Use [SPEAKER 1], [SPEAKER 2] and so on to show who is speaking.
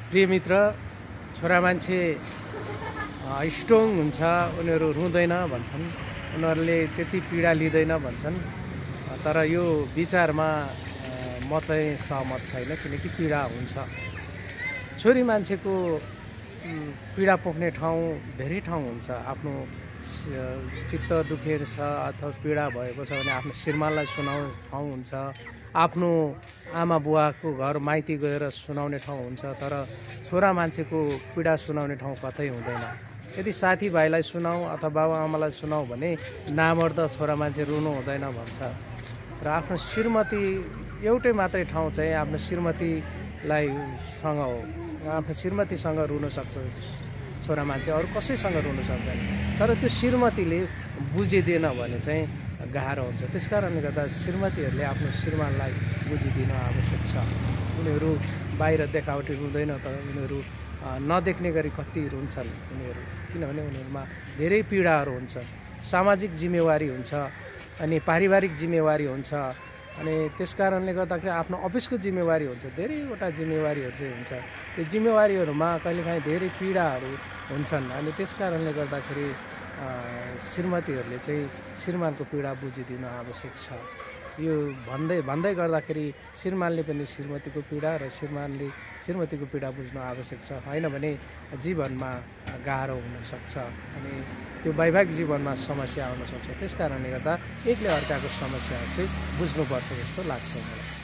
[SPEAKER 1] प्रिय मित्र, छोरा मान्छे स्ट्रङ हुन्छ, उनीहरू रुँदैन भन्छन्, उनीहरूले त्यति पीडा लिँदैन भन्छन्। तर यो विचारमा म चाहिँ सहमत छैन, किनकि पीडा हुन्छ। छोरी मान्छेको पीडा पोख्ने ठाउँ धेरै ठाउँ हुन्छ। आफ्नो चित्त दुखेर छ अथवा पीडा भएको छ भने आफ्नो श्रीमानलाई सुनाउने ठाउँ हुन्छ, आफ्नो आमा बुवाको घर माइती गएर सुनाउने ठाउँ हुन्छ। तर छोरा मान्छेको पीडा सुनाउने ठाउँ कतै हुँदैन। यदि साथीभाइलाई सुनाऊ अथवा बाबाआमालाई सुनाऊ भने नामर्द छोरा मान्छे रुनु हुँदैन भन्छ। र आफ्नो श्रीमती एउटै मात्रै ठाउँ चाहिँ आफ्नो श्रीमतीलाई सँग हो। आफ्नो श्रीमतीसँग रुन सक्छ छोरा मान्छे, अरू कसैसँग रुन सक्दैन। तर त्यो श्रीमतीले बुझिदिएन भने चाहिँ गाह्रो हुन्छ। त्यस कारणले गर्दा श्रीमतीहरूले आफ्नो श्रीमानलाई बुझिदिन आवश्यक छ। उनीहरू बाहिर देखावटी रुँदैन, तर उनीहरू नदेख्ने गरी कति रुन्छन् उनीहरू, किनभने उनीहरूमा धेरै पीडाहरू हुन्छ। सामाजिक जिम्मेवारी हुन्छ, अनि पारिवारिक जिम्मेवारी हुन्छ, अनि त्यस कारणले गर्दाखेरि आफ्नो अफिसको जिम्मेवारी हुन्छ, धेरैवटा जिम्मेवारीहरू चाहिँ हुन्छ। त्यो जिम्मेवारीहरूमा कहिलेकाहीँ धेरै पीडाहरू हुन्छन्। अनि त्यस कारणले गर्दाखेरि श्रीमतीहरूले चाहिँ श्रीमानको पीडा बुझिदिन आवश्यक छ। यो भन्दै गर्दाखेरि श्रीमानले पनि श्रीमतीको पीडा र श्रीमानले श्रीमतीको पीडा बुझ्नु आवश्यक छ। होइन भने जीवनमा गाह्रो हुनसक्छ, अनि त्यो वैवाहिक जीवनमा समस्या आउन सक्छ। त्यस कारणले गर्दा एकले अर्काको समस्याहरू चाहिँ बुझ्नुपर्छ जस्तो लाग्छ मलाई।